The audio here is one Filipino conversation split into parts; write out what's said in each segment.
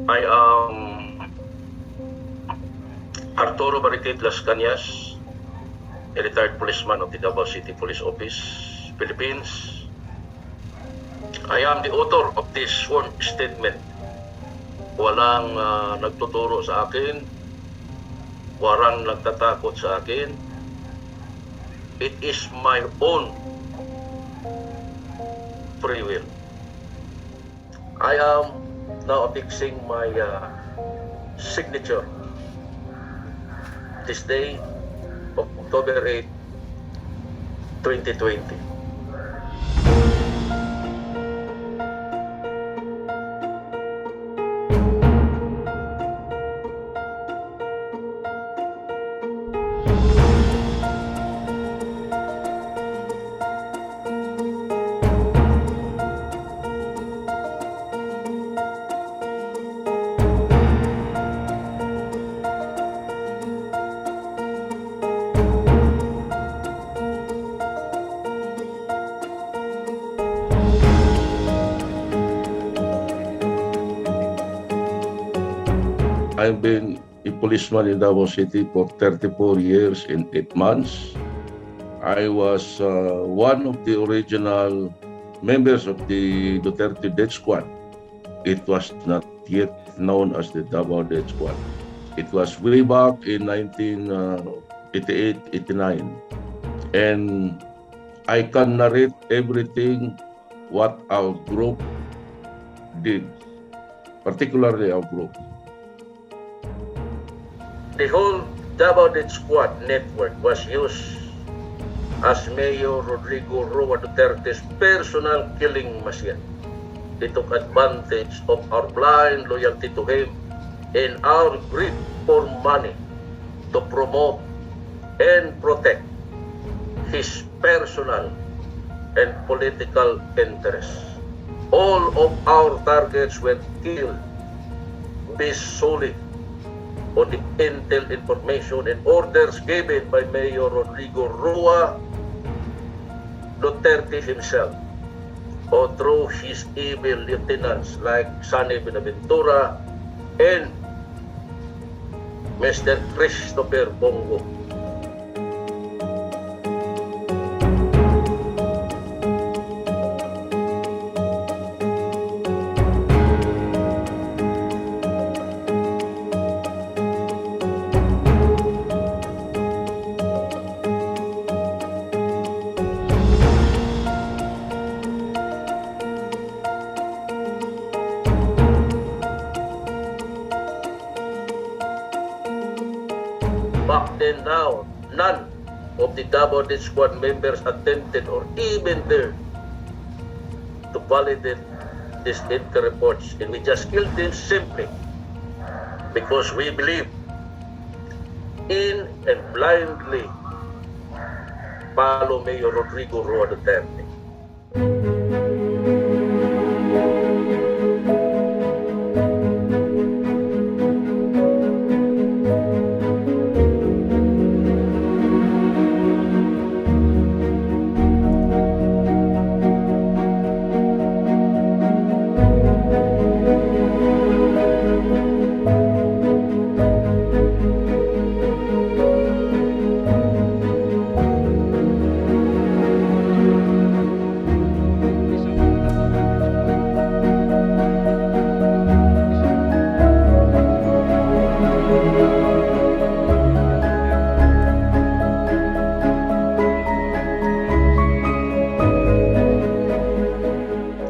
I am Arturo Barriquet Las Cañas, a retired policeman of the Davao City Police Office, Philippines. I am the author of this sworn statement. Walang nagtuturo sa akin, walang nagtatakot sa akin. It is my own free will. I am now affixing my signature this day, October 8, 2020. I've been a policeman in Davao City for 34 years and 8 months. I was one of the original members of the Duterte Death Squad. It was not yet known as the Davao Death Squad. It was way back in 1988-89. And I can narrate everything what our group did, particularly our group. The whole Davao Death Squad network was used as Mayor Rodrigo Roa Duterte's personal killing machine. They took advantage of our blind loyalty to him and our greed for money to promote and protect his personal and political interests. All of our targets were killed based solely on the intel information and orders given by Mayor Rodrigo Roa Duterte himself, or through his evil lieutenants like Sonny Benaventura and Mr. Christopher Bongo. Back then now, none of the Davao Death Squad members attempted or even dared to validate these intel reports, and we just killed them simply because we believe in and blindly follow Mayor Rodrigo Roa Duterte.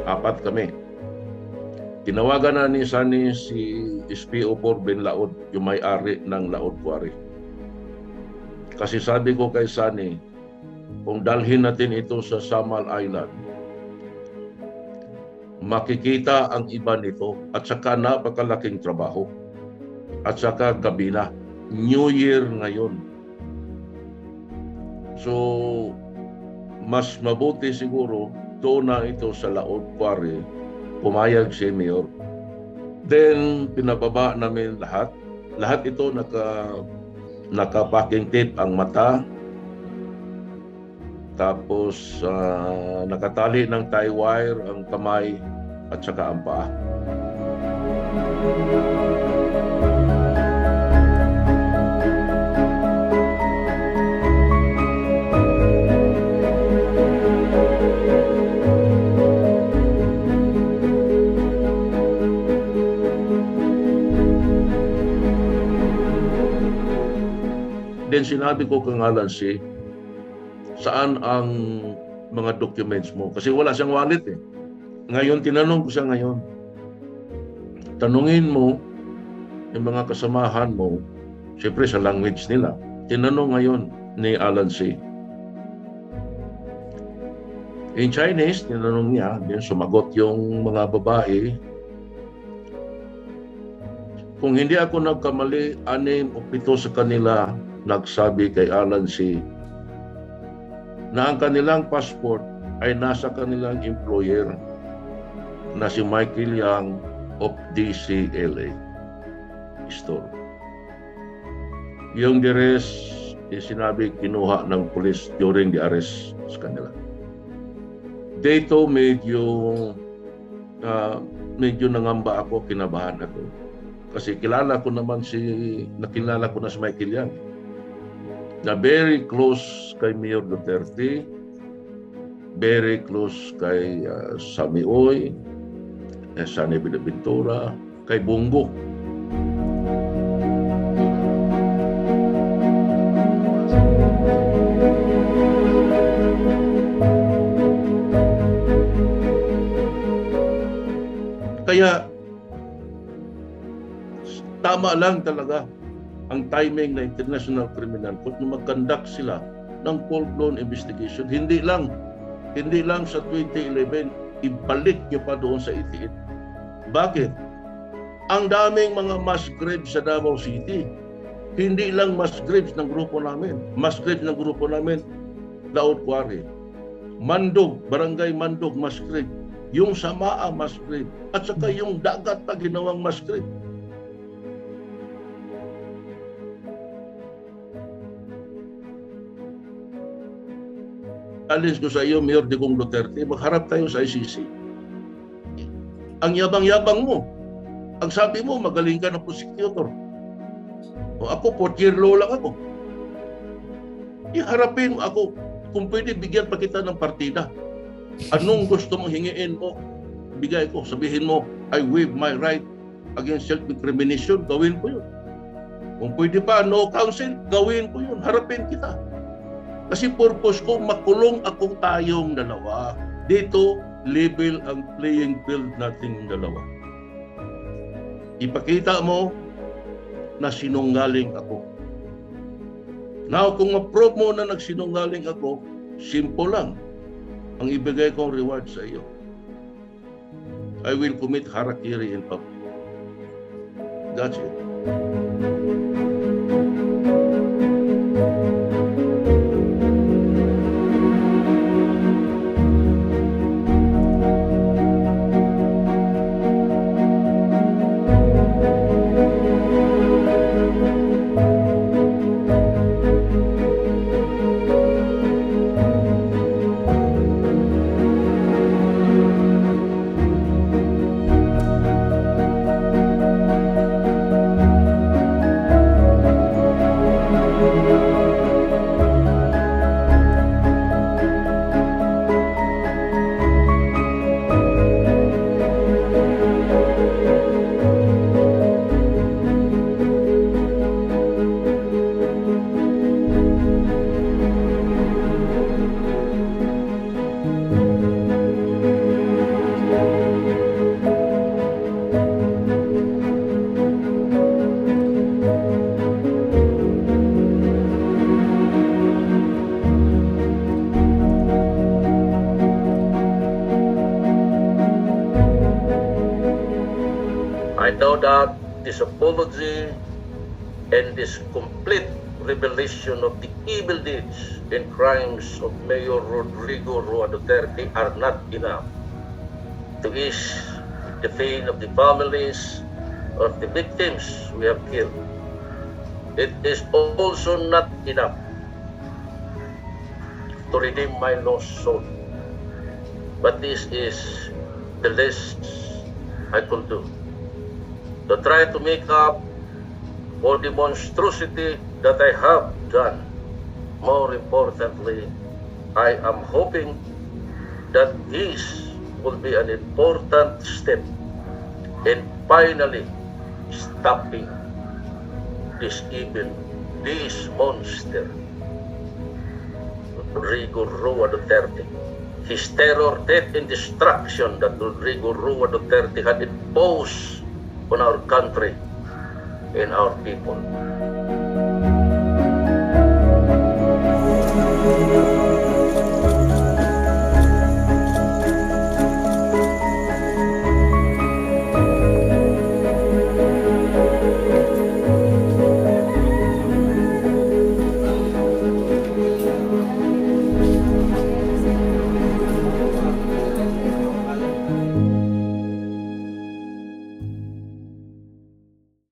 Apat kami. Tinawagan na ni Sunny si SPO4 Ben Laod, yung may-ari ng Laod Quarry. Kasi sabi ko kay Sunny, kung dalhin natin ito sa Samal Island, makikita ang iba nito at saka napakalaking trabaho. At saka gabi na. New Year ngayon. So, mas mabuti siguro doon na ito sa Laod Quarry, pumayag si Mayor. Then, pinababa namin lahat. Lahat ito naka-packing tape ang mata. Tapos, nakatali ng tie wire ang kamay at saka ang paa. then sinabi ko kang Alan C, saan ang mga documents mo? Kasi wala siyang wallet eh. Ngayon, tinanong ko siya ngayon, tanungin mo yung mga kasamahan mo, siyempre sa language nila. Tinanong ngayon ni Alan C. In Chinese, tinanong niya, din sumagot yung mga babae. Kung hindi ako nagkamali, 6 o 7 sa kanila nagsabi kay Alan C. na ang kanilang passport ay nasa kanilang employer na si Michael Yang of DCLA store. Yung the rest, sinabi kinuha ng police during the arrest sa kanila. Dito medyo nangamba ako, kinabahan ako. Kasi nakilala ko na si Michael Yang. Na very close kay Mayor Duterte, very close kay Sammy Oy, Sani Buenaventura, kay Bongo. Kaya tama lang talaga ang timing na International Criminal Court na mag-conduct sila ng full-blown investigation. Hindi lang sa 2011, ibalik niyo pa doon sa 88. Bakit? Ang daming mga mass graves sa Davao City. Hindi lang mass graves ng grupo namin. Mass graves ng grupo namin, Laot Quarry. Mandog, Barangay Mandog, mass grave. Yung Samaa, mass grave. At saka yung dagat pa ginawang mass grave. Alis ko sa iyo, Mayor Digong Duterte, magharap tayo sa ICC. Ang yabang-yabang mo. Ang sabi mo, magaling ka na prosecutor. O ako, 4-year law lang ako. Iharapin mo ako. Kung pwede, bigyan pa kita ng partida. Anong gusto mong hingiin mo? Bigay ko. Sabihin mo, I waive my right against self-incrimination. Gawin ko yun. Kung pwede pa, no counsel, gawin ko yun. Harapin kita. Kasi purpose ko, makulong ako tayong dalawa. Dito, level ang playing field nating dalawa. Ipakita mo na sinungaling ako. Now, kung ma-prove mo na nagsinungaling ako, simple lang ang ibigay kong reward sa iyo. I will commit harakiri in public. That's it. I know that this apology and this complete revelation of the evil deeds and crimes of Mayor Rodrigo Roa Duterte are not enough to ease the pain of the families of the victims we have killed. It is also not enough to redeem my lost soul. But this is the least I could do. To try to make up for the monstrosity that I have done. More importantly, I am hoping that this will be an important step in finally stopping this evil this monster, Rodrigo Roa Duterte. His terror, death, and destruction that Rodrigo Roa Duterte had imposed on our country and our people.